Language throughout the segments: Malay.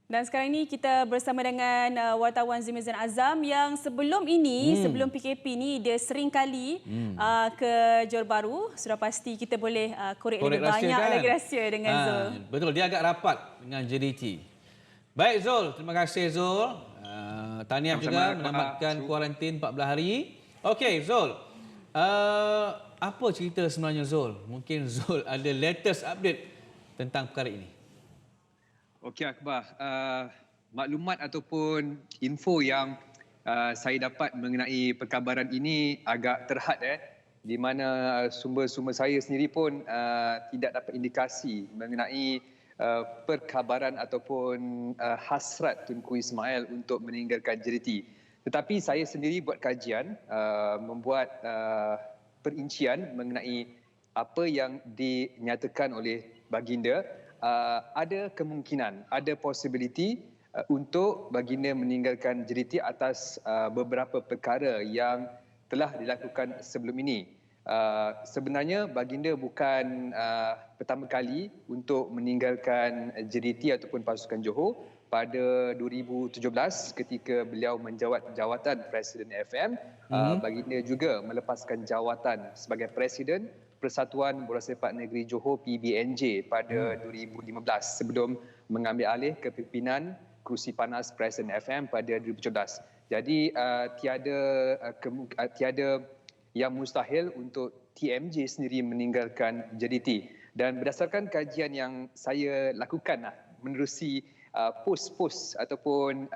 Dan sekarang ini kita bersama dengan wartawan Zimizan Azam yang sebelum ini, sebelum PKP ni dia sering kali ke Johor Bahru. Sudah pasti kita boleh korek lebih banyak kan? lagi rahsia dengan Zul. Betul, dia agak rapat dengan JDT. Baik Zul, terima kasih Zul. Tahniah juga menamatkan kuarantin 14 hari. Okey Zul, apa cerita sebenarnya Zul? Mungkin Zul ada latest update tentang perkara ini. Okey Akbar, maklumat ataupun info yang saya dapat mengenai perkabaran ini agak terhad di mana sumber-sumber saya sendiri pun tidak dapat indikasi mengenai perkabaran ataupun hasrat Tunku Ismail untuk meninggalkan JDT. Tetapi saya sendiri buat kajian, membuat perincian mengenai apa yang dinyatakan oleh baginda. Ada kemungkinan, ada possibility untuk baginda meninggalkan JDT atas beberapa perkara yang telah dilakukan sebelum ini. Sebenarnya baginda bukan pertama kali untuk meninggalkan JDT ataupun pasukan Johor. Pada 2017 ketika beliau menjawat jawatan Presiden FM, baginda juga melepaskan jawatan sebagai Presiden Persatuan Bola Sepak Negeri Johor PBNJ pada 2015 sebelum mengambil alih kepimpinan kerusi panas Presiden FM pada 2017. Jadi tiada yang mustahil untuk TMJ sendiri meninggalkan JDT. Dan berdasarkan kajian yang saya lakukan menerusi post-post ataupun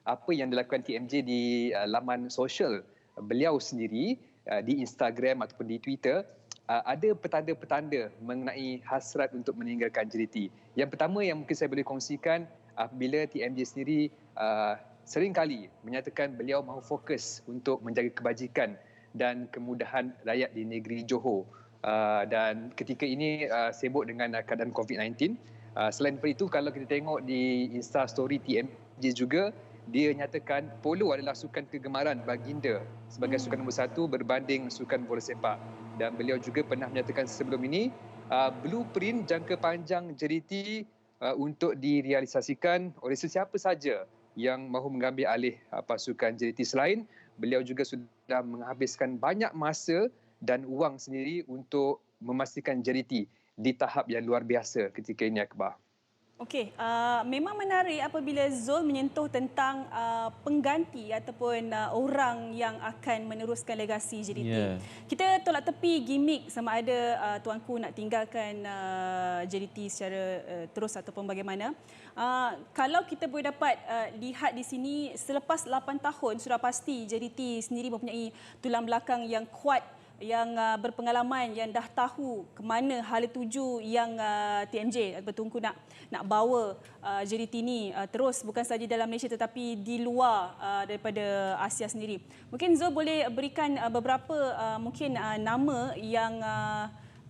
apa yang dilakukan TMJ di laman sosial beliau sendiri, di Instagram ataupun di Twitter, ada petanda-petanda mengenai hasrat untuk meninggalkan JDT. Yang pertama yang mungkin saya boleh kongsikan, apabila TMJ sendiri seringkali menyatakan beliau mahu fokus untuk menjaga kebajikan dan kemudahan rakyat di negeri Johor. Dan ketika ini sibuk dengan keadaan COVID-19. Selain daripada itu, kalau kita tengok di Insta Story TMJ juga, dia nyatakan polo adalah sukan kegemaran baginda sebagai sukan nombor 1 berbanding sukan bola sepak. Dan beliau juga pernah menyatakan sebelum ini blueprint jangka panjang JDT untuk direalisasikan oleh sesiapa saja yang mahu mengambil alih pasukan JDT. Selain beliau juga sudah menghabiskan banyak masa dan wang sendiri untuk memastikan JDT di tahap yang luar biasa ketika ini Akbar. Okey, memang menarik apabila Zul menyentuh tentang pengganti ataupun orang yang akan meneruskan legasi JDT. Kita tolak tepi gimmick sama ada tuanku nak tinggalkan JDT secara terus ataupun bagaimana. Kalau kita boleh dapat lihat di sini, selepas 8 tahun sudah pasti JDT sendiri mempunyai tulang belakang yang kuat, yang berpengalaman, yang dah tahu ke mana hala tuju yang TMJ Tunku nak bawa JDT ni terus, bukan sahaja dalam Malaysia tetapi di luar daripada Asia sendiri. Mungkin Zul boleh berikan beberapa mungkin nama yang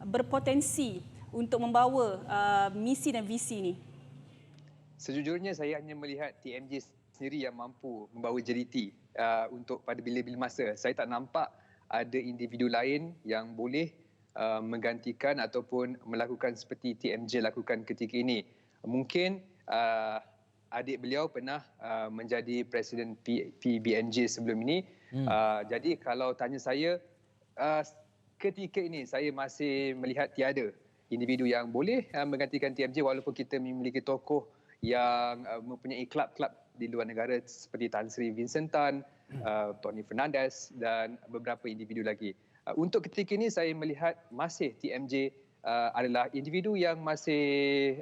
berpotensi untuk membawa misi dan visi ni. Sejujurnya saya hanya melihat TMJ sendiri yang mampu membawa JDT untuk pada bila-bila masa. Saya tak nampak ada individu lain yang boleh menggantikan ataupun melakukan seperti TMJ lakukan ketika ini. Mungkin adik beliau pernah menjadi Presiden PBNJ sebelum ini. Jadi kalau tanya saya, ketika ini saya masih melihat tiada individu yang boleh menggantikan TMJ walaupun kita memiliki tokoh yang mempunyai klub-klub di luar negara seperti Tan Sri Vincent Tan, Tony Fernandez dan beberapa individu lagi. Untuk ketika ini saya melihat masih TMJ adalah individu yang masih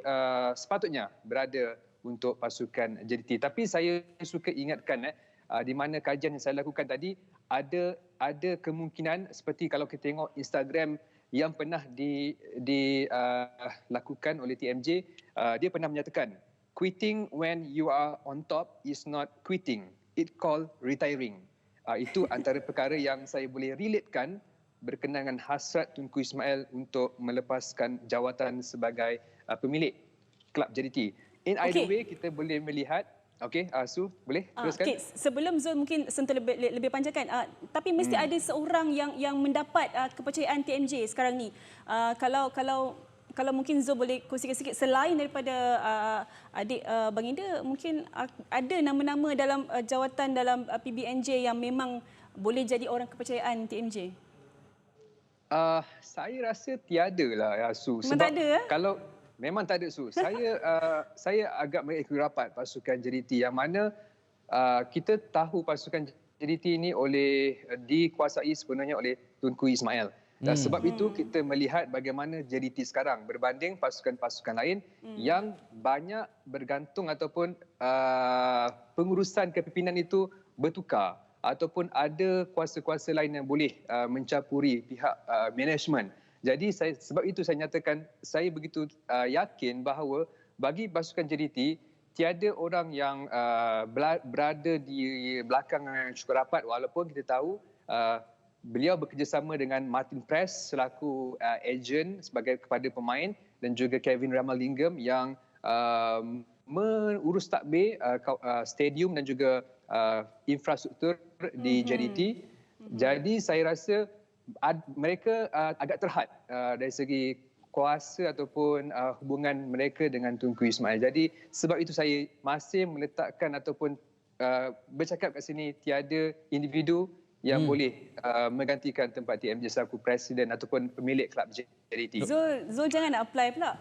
sepatutnya berada untuk pasukan JDT. Tapi saya suka ingatkan di mana kajian yang saya lakukan tadi, ada kemungkinan seperti kalau kita tengok Instagram yang pernah dilakukan oleh TMJ, dia pernah menyatakan quitting when you are on top is not quitting. It called retiring. Itu antara perkara yang saya boleh relatekan berkenaan dengan hasrat Tunku Ismail untuk melepaskan jawatan sebagai pemilik kelab JDT. In either way, kita boleh melihat. Okey, Su, boleh teruskan? Okay. Sebelum Zul mungkin sentuh lebih panjangkan, tapi mesti ada seorang yang mendapat kepercayaan TMJ sekarang ni. Kalau kalau mungkin Zul boleh kongsikan sikit selain daripada adik Baginda, mungkin ada nama-nama dalam jawatan dalam PBNJ yang memang boleh jadi orang kepercayaan TMJ? Saya rasa tiada lah, Su. Memang tak ada? Kalau memang tak ada, Su. Saya agak mengikuti rapat pasukan JDT yang mana kita tahu pasukan JDT ini dikuasai sepenuhnya oleh Tunku Ismail. Dan sebab itu kita melihat bagaimana JDT sekarang berbanding pasukan-pasukan lain yang banyak bergantung ataupun pengurusan kepimpinan itu bertukar ataupun ada kuasa-kuasa lain yang boleh mencapuri pihak management. Jadi sebab itu saya nyatakan saya begitu yakin bahawa bagi pasukan JDT tiada orang yang berada di belakang yang cukup rapat walaupun kita tahu beliau bekerjasama dengan Martin Press selaku ejen kepada pemain dan juga Kevin Ramalingam yang mengurus takbir stadium dan juga infrastruktur di JDT. Jadi saya rasa mereka agak terhad dari segi kuasa ataupun hubungan mereka dengan Tunku Ismail. Jadi sebab itu saya masih meletakkan ataupun bercakap kat sini tiada individu yang boleh menggantikan tempat TMJ selaku presiden ataupun pemilik kelab JDT. Zul jangan nak apply pula.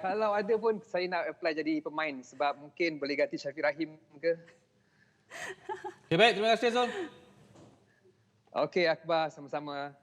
Kalau ada pun saya nak apply jadi pemain sebab mungkin boleh ganti Syafiq Rahim ke. Okay, baik, terima kasih Zul. Okey Akbar, sama-sama.